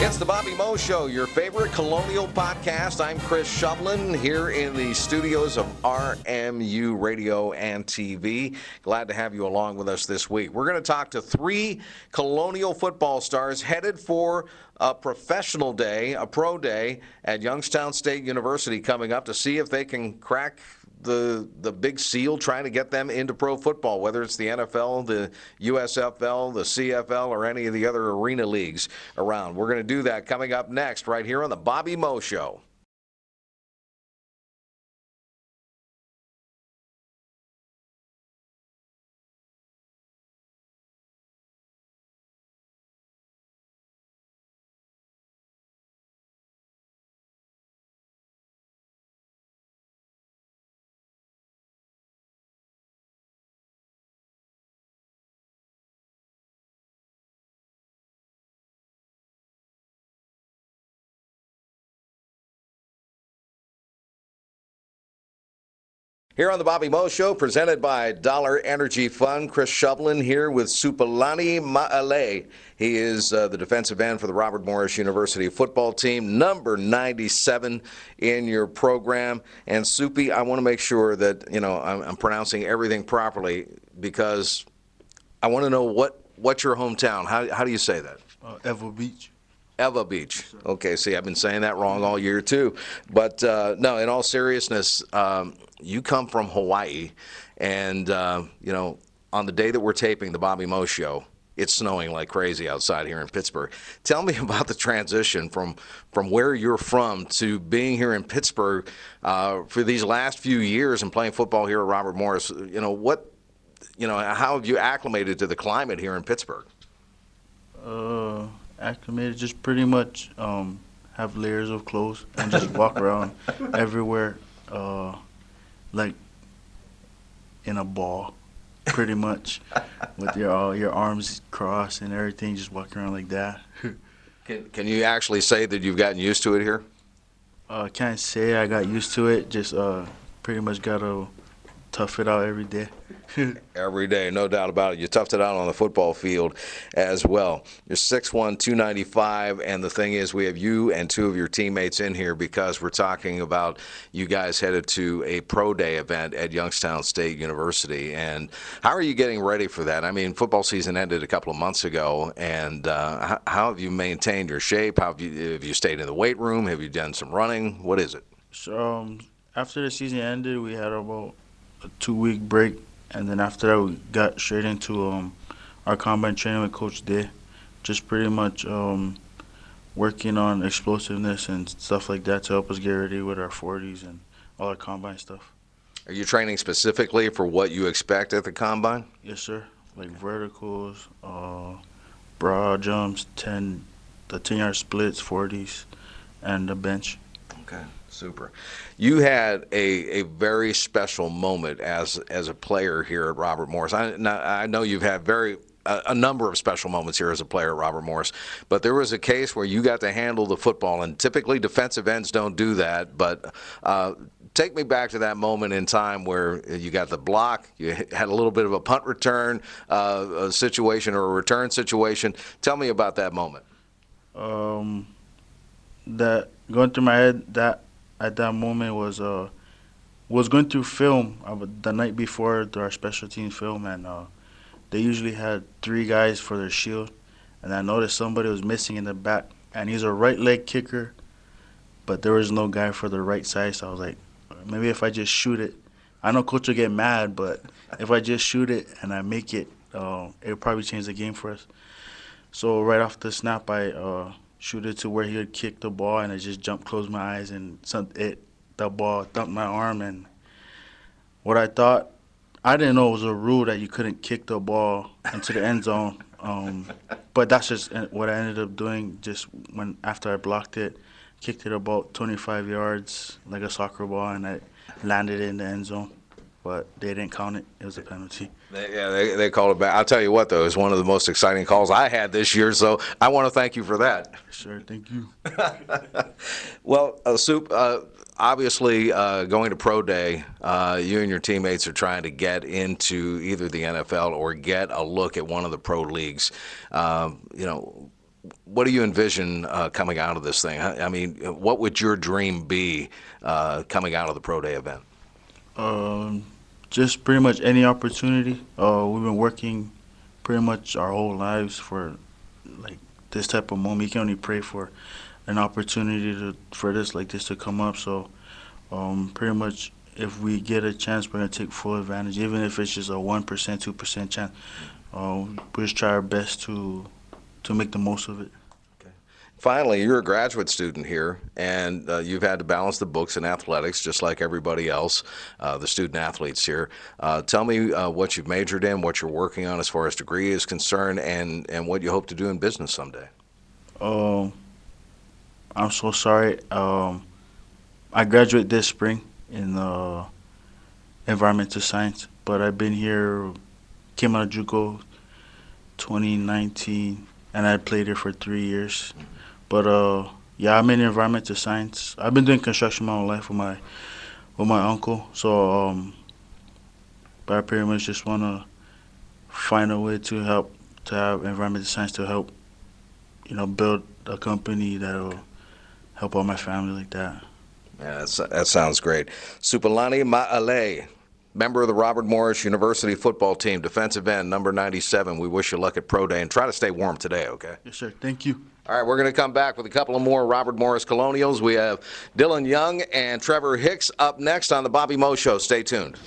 It's the Bobby Mo Show, your favorite colonial podcast. I'm Chris Shovelin here in the studios of RMU Radio and TV. Glad to have you along with us this week. We're going to talk to three colonial football stars headed for a professional day, a pro day at Youngstown State University coming up to see if they can crack the big seal trying to get them into pro football, whether it's the NFL, the USFL, the CFL, or any of the other arena leagues around. We're going to do that coming up next right here on the Bobby Mo Show. Here on the Bobby Mo Show, presented by Dollar Energy Fund, Chris Shovelin here with Supalani Ma'ale. He is the defensive end for the Robert Morris University football team, number 97 in your program. And Soupy, I want to make sure that I'm pronouncing everything properly because I want to know what's your hometown. How do you say that? Eva Beach. Eva Beach. Okay, see, I've been saying that wrong all year, too. But, no, in all seriousness, you come from Hawaii, and, on the day that we're taping the Bobby Mo Show, it's snowing like crazy outside here in Pittsburgh. Tell me about the transition from where you're from to being here in Pittsburgh for these last few years and playing football here at Robert Morris. How have you acclimated to the climate here in Pittsburgh? Acclimated, just pretty much have layers of clothes and just walk around everywhere like in a ball, pretty much, with your arms crossed and everything, just walking around like that. Can you actually say that you've gotten used to it here? Can't say I got used to it, just pretty much got to tough it out every day. Every day, no doubt about it. You toughed it out on the football field as well. You're 6'1", 295, and the thing is we have you and two of your teammates in here because we're talking about you guys headed to a pro day event at Youngstown State University. And how are you getting ready for that? I mean, football season ended a couple of months ago, and how have you maintained your shape? Have you stayed in the weight room? Have you done some running? What is it? So after the season ended, we had about a 2-week break. And then after that, we got straight into our combine training with Coach Day, just pretty much working on explosiveness and stuff like that to help us get ready with our 40s and all our combine stuff. Are you training specifically for what you expect at the combine? Yes, sir. Like verticals, broad jumps, the 10-yard splits, 40s, and the bench. Okay. Super. You had a very special moment as a player here at Robert Morris. I know you've had a number of special moments here as a player at Robert Morris, but there was a case where you got to handle the football, and typically defensive ends don't do that, but take me back to that moment in time where you got the block, you had a little bit of a punt return a situation or a return situation. Tell me about that moment. That going through my head at that moment was going through film the night before our special teams film, and they usually had 3 guys for their shield, and I noticed somebody was missing in the back, and he's a right leg kicker, but there was no guy for the right side, so I was like, maybe if I just shoot it, I know coach will get mad, but if I just shoot it and I make it, it'll probably change the game for us. So right off the snap, I shoot it to where he would kick the ball, and I just closed my eyes, and the ball thumped my arm. And what I thought, I didn't know it was a rule that you couldn't kick the ball into the end zone. But that's just what I ended up doing. Just after I blocked it, kicked it about 25 yards like a soccer ball, and I landed it in the end zone. But they didn't count it. It was a penalty. They called it back. I'll tell you what, though, it was one of the most exciting calls I had this year, so I want to thank you for that. Sure, thank you. Well, Soup, obviously going to Pro Day, you and your teammates are trying to get into either the NFL or get a look at one of the pro leagues. what do you envision coming out of this thing? I mean, what would your dream be coming out of the pro day event? Just pretty much any opportunity. We've been working pretty much our whole lives for like this type of moment. You can only pray for an opportunity for this like this to come up. So pretty much if we get a chance, we're gonna take full advantage, even if it's just a 1%, 2% chance. We just try our best to make the most of it. Finally, you're a graduate student here, and you've had to balance the books and athletics just like everybody else, the student athletes here. Tell me what you've majored in, what you're working on as far as degree is concerned, and what you hope to do in business someday. I'm so sorry. I graduate this spring in environmental science, but I've been here, came out of JUCO 2019, and I played here for 3 years. But yeah, I'm in environmental science. I've been doing construction my whole life with my uncle. So but I pretty much just want to find a way to have environmental science to help, build a company that'll help out my family like that. Yeah, that sounds great. Supalani Ma'ale, member of the Robert Morris University football team, defensive end, number 97. We wish you luck at Pro Day, and try to stay warm today, okay? Yes, sir. Thank you. All right, we're going to come back with a couple of more Robert Morris Colonials. We have Dylan Young and Trevor Hicks up next on the Bobby Moe Show. Stay tuned.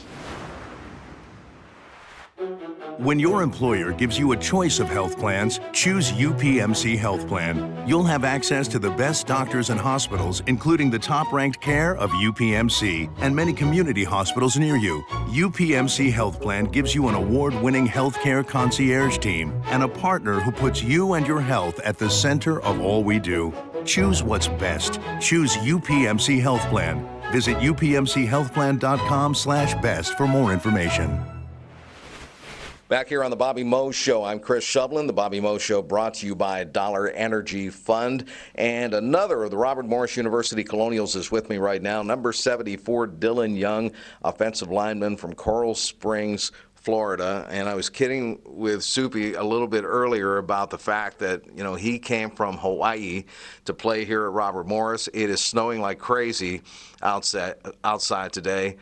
When your employer gives you a choice of health plans, choose UPMC Health Plan. You'll have access to the best doctors and hospitals, including the top-ranked care of UPMC and many community hospitals near you. UPMC Health Plan gives you an award-winning healthcare concierge team and a partner who puts you and your health at the center of all we do. Choose what's best. Choose UPMC Health Plan. Visit upmchealthplan.com/best for more information. Back here on the Bobby Moe Show, I'm Chris Shovelin. The Bobby Moe Show brought to you by Dollar Energy Fund. And another of the Robert Morris University Colonials is with me right now, number 74, Dylan Young, offensive lineman from Coral Springs, Florida. And I was kidding with Soupy a little bit earlier about the fact that, he came from Hawaii to play here at Robert Morris. It is snowing like crazy outside today.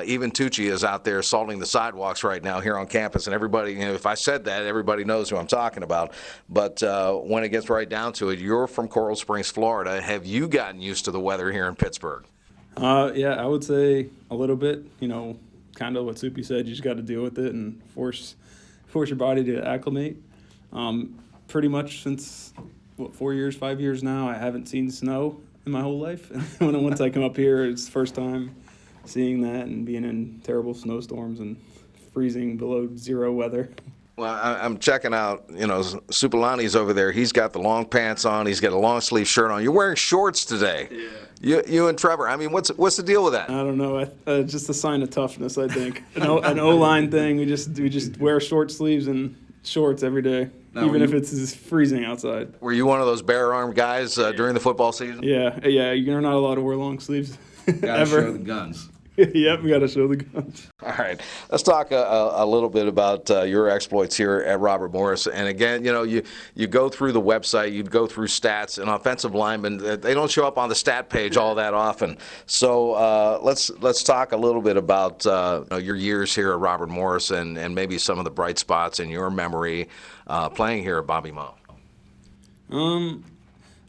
Even Tucci is out there salting the sidewalks right now here on campus. And everybody, if I said that, everybody knows who I'm talking about. But when it gets right down to it, you're from Coral Springs, Florida. Have you gotten used to the weather here in Pittsburgh? Yeah, I would say a little bit. Kind of what Soupy said, you just got to deal with it and force your body to acclimate. Pretty much since 5 years now, I haven't seen snow in my whole life. And once I come up here, it's the first time seeing that and being in terrible snowstorms and freezing below zero weather. Well, I'm checking out, Supalani's over there. He's got the long pants on. He's got a long sleeve shirt on. You're wearing shorts today. Yeah. You and Trevor. I mean, what's the deal with that? I don't know. Just a sign of toughness, I think. An O-line thing. We just wear short sleeves and shorts every day, now, even if it's freezing outside. Were you one of those bare-armed guys during the football season? Yeah. You're not allowed to wear long sleeves. Gotta show the guns. Yep, we got to show the guns. All right. Let's talk a little bit about your exploits here at Robert Morris. And again, you go through the website, you go through stats, and offensive linemen, they don't show up on the stat page all that often. So let's talk a little bit about your years here at Robert Morris and maybe some of the bright spots in your memory playing here at Bobby Moe. I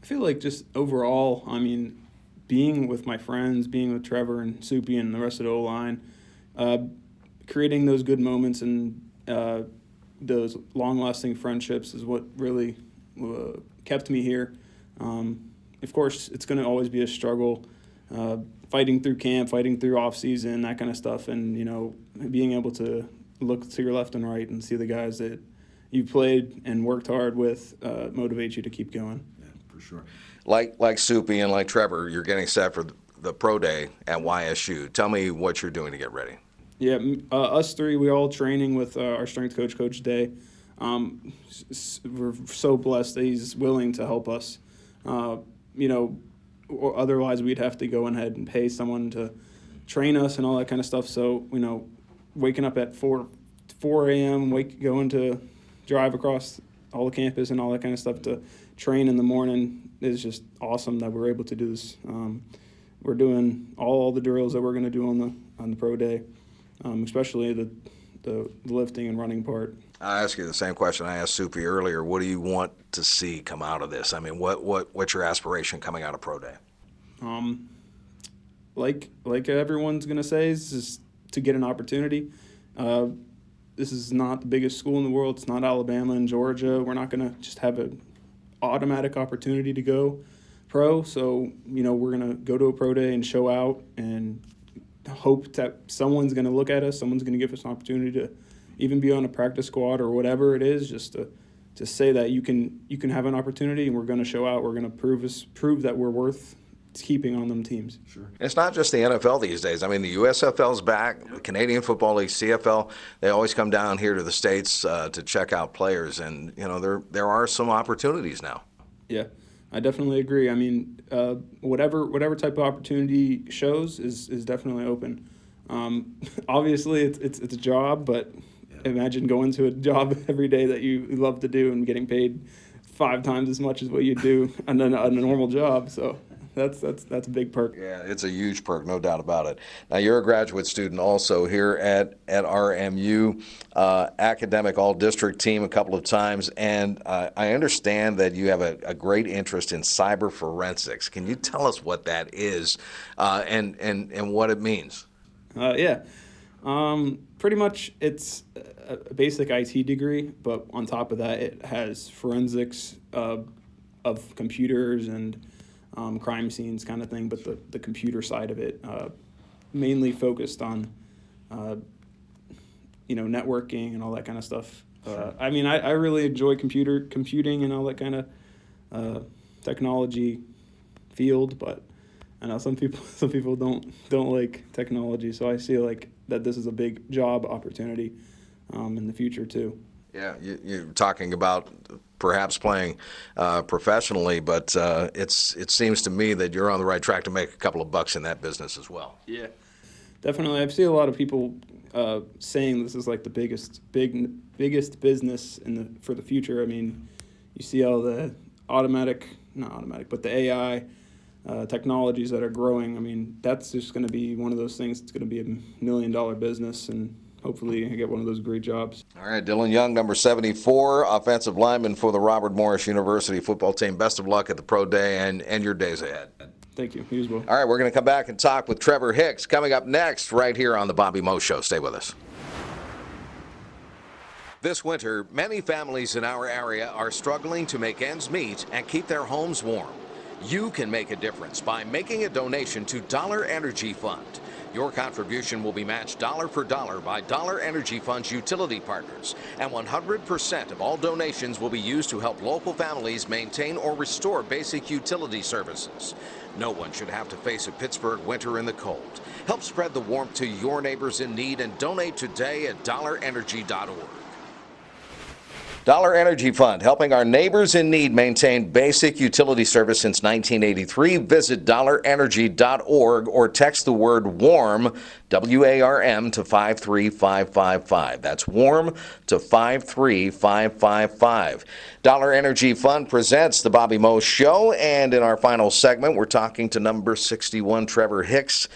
feel like just overall, being with my friends, being with Trevor and Soupy and the rest of the O-line, creating those good moments and those long-lasting friendships is what really kept me here. Of course, it's going to always be a struggle, fighting through camp, fighting through off-season, that kind of stuff, and, being able to look to your left and right and see the guys that you played and worked hard with motivate you to keep going. Yeah, for sure. Like Soupy and like Trevor, you're getting set for the pro day at YSU. Tell me what you're doing to get ready. Yeah, us three, we're all training with our strength coach, Coach Day. We're so blessed that he's willing to help us. Otherwise we'd have to go ahead and pay someone to train us and all that kind of stuff. So, waking up at 4 a.m., going to drive across all the campus and all that kind of stuff to train in the morning is just awesome that we're able to do this. We're doing all the drills that we're going to do on the pro day, especially the lifting and running part. I ask you the same question I asked Soupy earlier. What do you want to see come out of this? I mean, what's your aspiration coming out of pro day? Like everyone's going to say, is just to get an opportunity. This is not the biggest school in the world. It's not Alabama and Georgia. We're not going to just have an automatic opportunity to go pro. So, we're going to go to a pro day and show out and hope that someone's going to look at us. Someone's going to give us an opportunity to even be on a practice squad or whatever it is, just to say that you can have an opportunity, and we're going to show out. We're going to prove that we're worth keeping on them teams. Sure. It's not just the NFL these days. I mean, the USFL's back, the Canadian Football League, CFL, they always come down here to the States to check out players, and there are some opportunities now. Yeah, I definitely agree. I mean, whatever type of opportunity shows is definitely open. Obviously, it's a job, but imagine going to a job every day that you love to do and getting paid 5 times as much as what you do on a normal job. So that's a big perk. Yeah, it's a huge perk, no doubt about it. Now, you're a graduate student also here at RMU, academic all-district team a couple of times, and I understand that you have a great interest in cyber forensics. Can you tell us what that is and what it means? Yeah. Pretty much it's a basic IT degree, but on top of that, it has forensics of computers and crime scenes kind of thing, but the computer side of it, mainly focused on, networking and all that kind of stuff. I really enjoy computing and all that kind of technology field, but I know some people don't like technology, so I see that this is a big job opportunity in the future too. Yeah, you're talking about perhaps playing professionally, but it seems to me that you're on the right track to make a couple of bucks in that business as well. Yeah, definitely. I've seen a lot of people saying this is like the biggest business for the future. I mean, you see all the the AI technologies that are growing. I mean, that's just going to be one of those things. It's going to be $1 million business, and hopefully I get one of those great jobs. All right, Dylan Young, number 74, offensive lineman for the Robert Morris University football team. Best of luck at the pro day and your days ahead. Thank you. You as well. All right, we're going to come back and talk with Trevor Hicks coming up next right here on the Bobby Moe Show. Stay with us. This winter, many families in our area are struggling to make ends meet and keep their homes warm. You can make a difference by making a donation to Dollar Energy Fund. Your contribution will be matched dollar for dollar by Dollar Energy Fund's utility partners, and 100% of all donations will be used to help local families maintain or restore basic utility services. No one should have to face a Pittsburgh winter in the cold. Help spread the warmth to your neighbors in need and donate today at dollarenergy.org. Dollar Energy Fund, helping our neighbors in need maintain basic utility service since 1983. Visit dollarenergy.org or text the word WARM, W-A-R-M, to 53555. That's WARM to 53555. Dollar Energy Fund presents the Bobby Moe Show, and in our final segment, we're talking to number 61, Trevor Hicks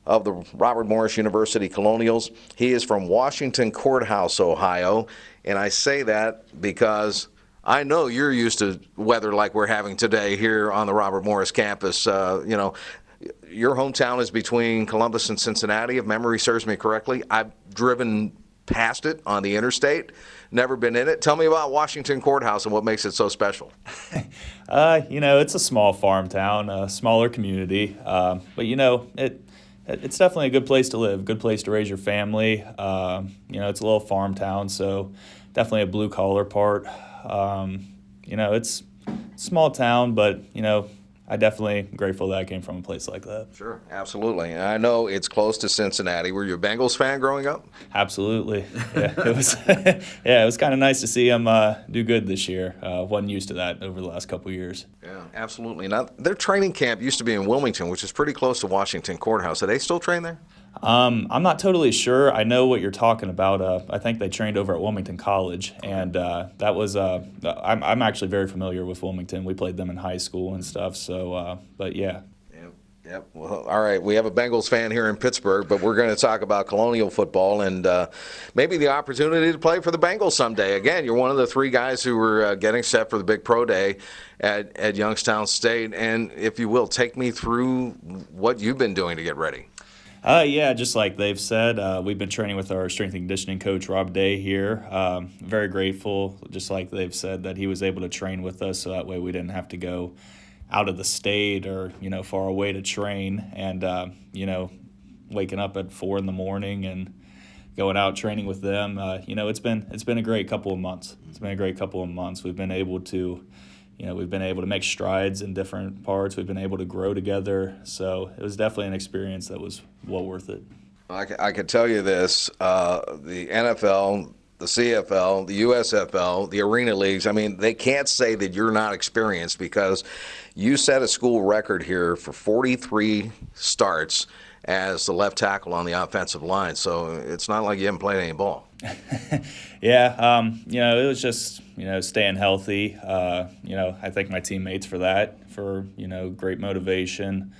of the Robert Morris University Colonials. He is from Washington Courthouse, Ohio. And I say that because I know you're used to weather like we're having today here on the Robert Morris campus. Your hometown is between Columbus and Cincinnati, if memory serves me correctly. I've driven past it on the interstate, never been in it. Tell me about Washington Courthouse and what makes it so special. It's a small farm town, a smaller community, but it's definitely a good place to live, good place to raise your family. It's a little farm town, so definitely a blue-collar part. It's a small town, but, I definitely am grateful that I came from a place like that. Sure, absolutely. And I know it's close to Cincinnati. Were you a Bengals fan growing up? Absolutely. Yeah, it was. It was kind of nice to see them do good this year. Wasn't used to that over the last couple of years. Yeah, absolutely. Now, their training camp used to be in Wilmington, which is pretty close to Washington Courthouse. Do they still train there? I'm not totally sure. I know what you're talking about. I think they trained over at Wilmington College, and that was. I'm actually very familiar with Wilmington. We played them in high school and stuff. So, but yeah. Yep. Well, all right. We have a Bengals fan here in Pittsburgh, but we're going to talk about Colonial football and maybe the opportunity to play for the Bengals someday. Again, you're one of the three guys who were getting set for the big pro day at Youngstown State. And if you will, take me through what you've been doing to get ready. Yeah, just like they've said, we've been training with our strength and conditioning coach, Rob Day, here. Very grateful, just like they've said, that he was able to train with us so that way we didn't have to go out of the state or, far away to train. And, waking up at 4 in the morning and going out training with them, it's been a great couple of months. It's been a great couple of months. We've been able to make strides in different parts. We've been able to grow together. So it was definitely an experience that was well worth it. I can tell you this, the NFL, the CFL, the USFL, the Arena Leagues, I mean, they can't say that you're not experienced because you set a school record here for 43 starts as the left tackle on the offensive line. So it's not like you haven't played any ball. Yeah, it was just, staying healthy. I thank my teammates for that, for, great motivation,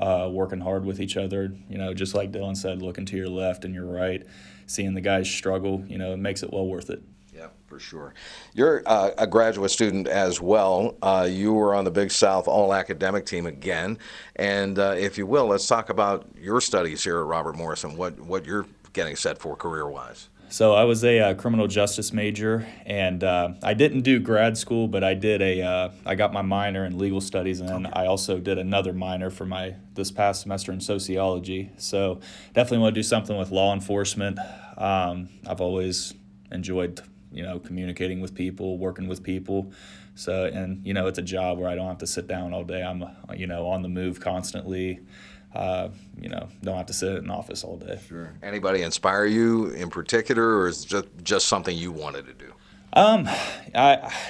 working hard with each other. Just like Dylan said, looking to your left and your right, seeing the guys struggle, it makes it well worth it. Yeah, for sure. You're a graduate student as well. You were on the Big South All-Academic team again. And if you will, let's talk about your studies here at Robert Morrison, what you're getting set for career-wise. So I was a criminal justice major, and I didn't do grad school, but I got my minor in legal studies, and I also did another minor for this past semester in sociology. So definitely want to do something with law enforcement. I've always enjoyed, communicating with people, working with people. So, and, it's a job where I don't have to sit down all day. I'm, on the move constantly. Don't have to sit in an office all day. Sure. Anybody inspire you in particular, or is it just something you wanted to do?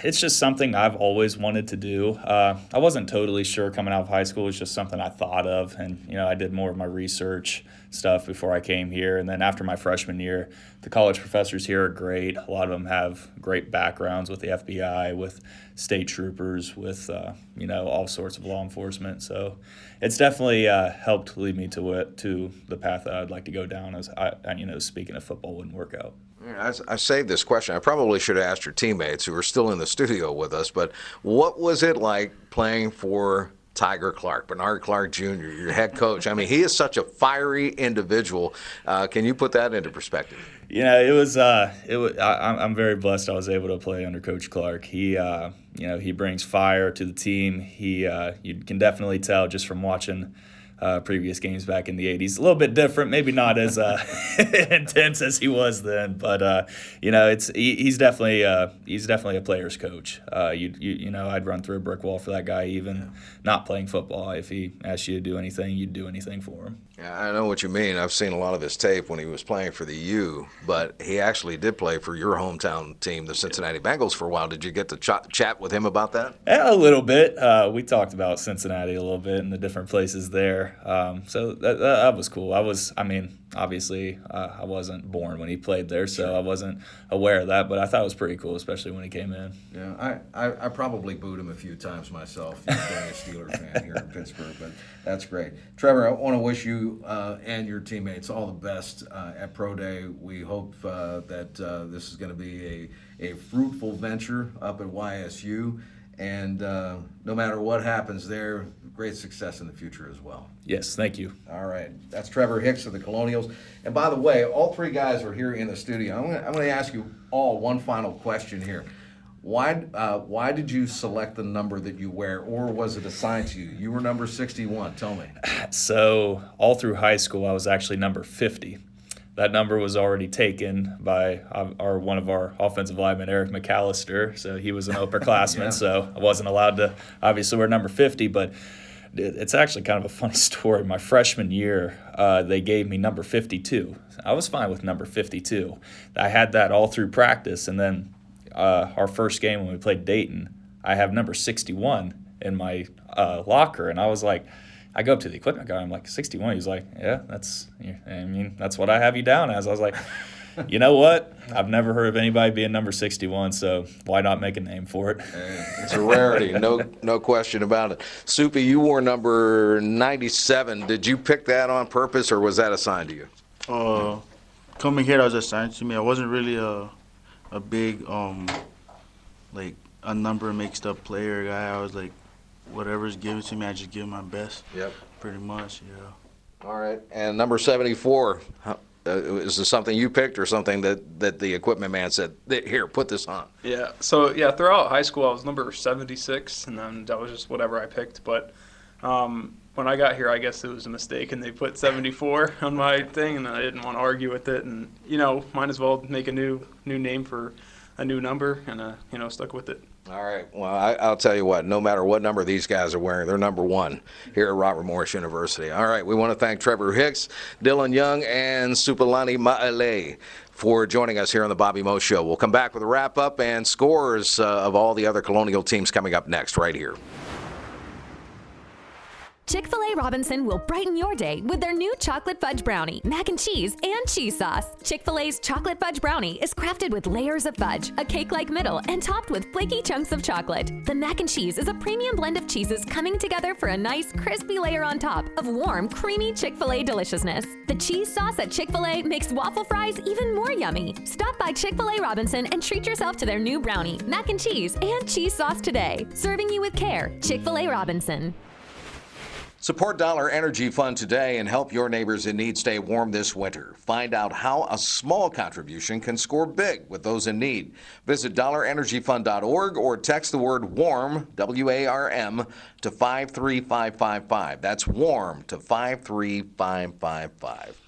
It's just something I've always wanted to do. I wasn't totally sure coming out of high school. It was just something I thought of, and I did more of my research stuff before I came here. And then after my freshman year, the college professors here are great. A lot of them have great backgrounds with the FBI, with state troopers, with all sorts of law enforcement. So it's definitely helped lead me to the path that I'd like to go down. As speaking of football wouldn't work out. I saved this question. I probably should have asked your teammates who are still in the studio with us, but what was it like playing for Tiger Clark, Bernard Clark Jr., your head coach? I mean, he is such a fiery individual. Can you put that into perspective? It was. I'm very blessed I was able to play under Coach Clark. He, he brings fire to the team. You can definitely tell just from watching previous games back in the 80s. A little bit different, maybe not as intense as he was then, but he's definitely a player's coach. I'd run through a brick wall for that guy, even not playing football. If he asked you to do anything, you'd do anything for him. Yeah, I know what you mean. I've seen a lot of his tape when he was playing for the U, but he actually did play for your hometown team, the Cincinnati Bengals, for a while. Did you get to chat with him about that? Yeah, a little bit. We talked about Cincinnati a little bit and the different places there. So that was cool. Obviously, I wasn't born when he played there, so I wasn't aware of that, but I thought it was pretty cool, especially when he came in. Yeah, I probably booed him a few times myself, being a Steeler fan here in Pittsburgh, but that's great. Trevor, I want to wish you and your teammates all the best at Pro Day. We hope that this is going to be a fruitful venture up at YSU, and no matter what happens there, great success in the future as well. Yes, thank you. All right. That's Trevor Hicks of the Colonials. And by the way, all three guys are here in the studio. I'm going to ask you all one final question here. Why did you select the number that you wear, or was it assigned to you? You were number 61. Tell me. So all through high school, I was actually number 50. That number was already taken by one of our offensive linemen, Eric McAllister. So he was an upperclassman, so I wasn't allowed to obviously wear number 50. But it's actually kind of a funny story. My freshman year, they gave me number 52. I was fine with number 52. I had that all through practice, and then our first game when we played Dayton, I have number 61 in my locker, and I was like, I go up to the equipment guy. I'm like, 61? He's like, yeah, that's what I have you down as. I was like, you know what? I've never heard of anybody being number 61, so why not make a name for it? It's a rarity, no question about it. Soupy, you wore number 97. Did you pick that on purpose, or was that assigned to you? Coming here, that was assigned to me. I wasn't really a big like a number mixed up player guy. I was like, whatever's given to me, I just give my best. Yep. Pretty much, yeah. All right. And number 74, is this something you picked or something that the equipment man said, here, put this on? Yeah. So, yeah, throughout high school, I was number 76, and then that was just whatever I picked. But when I got here, I guess it was a mistake, and they put 74 on my thing, and I didn't want to argue with it. And, might as well make a new name for a new number, and, stuck with it. All right. Well, I'll tell you what, no matter what number these guys are wearing, they're number one here at Robert Morris University. All right. We want to thank Trevor Hicks, Dylan Young, and Supalani Ma'ale for joining us here on the Bobby Mo Show. We'll come back with a wrap-up and scores of all the other Colonial teams coming up next right here. Chick-fil-A Robinson will brighten your day with their new chocolate fudge brownie, mac and cheese, and cheese sauce. Chick-fil-A's chocolate fudge brownie is crafted with layers of fudge, a cake-like middle, and topped with flaky chunks of chocolate. The mac and cheese is a premium blend of cheeses coming together for a nice, crispy layer on top of warm, creamy Chick-fil-A deliciousness. The cheese sauce at Chick-fil-A makes waffle fries even more yummy. Stop by Chick-fil-A Robinson and treat yourself to their new brownie, mac and cheese, and cheese sauce today. Serving you with care. Chick-fil-A Robinson. Support Dollar Energy Fund today and help your neighbors in need stay warm this winter. Find out how a small contribution can score big with those in need. Visit dollarenergyfund.org or text the word WARM, W-A-R-M, to 53555. That's WARM to 53555.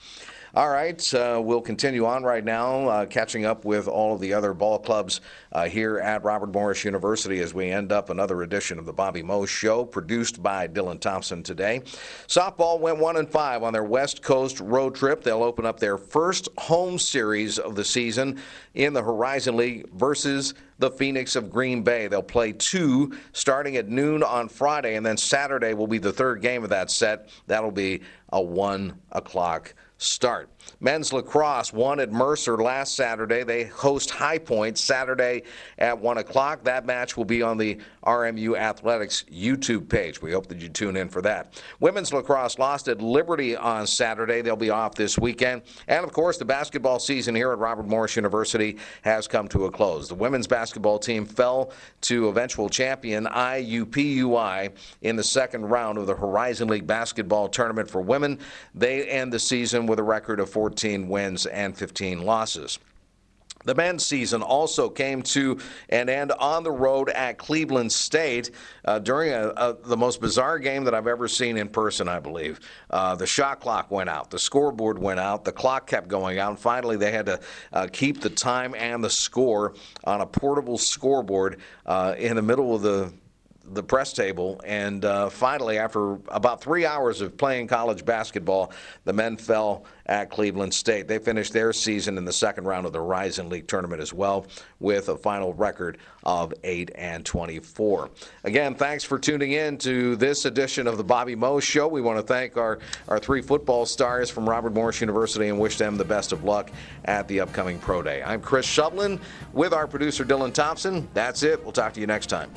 All right, we'll continue on right now, catching up with all of the other ball clubs here at Robert Morris University as we end up another edition of the Bobby Mo Show, produced by Dylan Thompson today. Softball went 1-5 on their West Coast road trip. They'll open up their first home series of the season in the Horizon League versus the Phoenix of Green Bay. They'll play two starting at noon on Friday, and then Saturday will be the third game of that set. That'll be a 1 o'clock start. Men's lacrosse won at Mercer last Saturday. They host High Point Saturday at 1 o'clock. That match will be on the RMU Athletics YouTube page. We hope that you tune in for that. Women's lacrosse lost at Liberty on Saturday. They'll be off this weekend. And, of course, the basketball season here at Robert Morris University has come to a close. The women's basketball team fell to eventual champion IUPUI in the second round of the Horizon League basketball tournament for women. They end the season with a record of 14 wins and 15 losses. The men's season also came to an end on the road at Cleveland State during the most bizarre game that I've ever seen in person, I believe. The shot clock went out. The scoreboard went out. The clock kept going out. And finally, they had to keep the time and the score on a portable scoreboard in the middle of the press table, and finally, after about 3 hours of playing college basketball, the men fell at Cleveland State. They finished their season in the second round of the Horizon League tournament as well, with a final record of 8-24. Again, thanks for tuning in to this edition of the Bobby Mo Show. We want to thank our three football stars from Robert Morris University and wish them the best of luck at the upcoming Pro Day. I'm Chris Shovelin with our producer Dylan Thompson. That's it. We'll talk to you next time.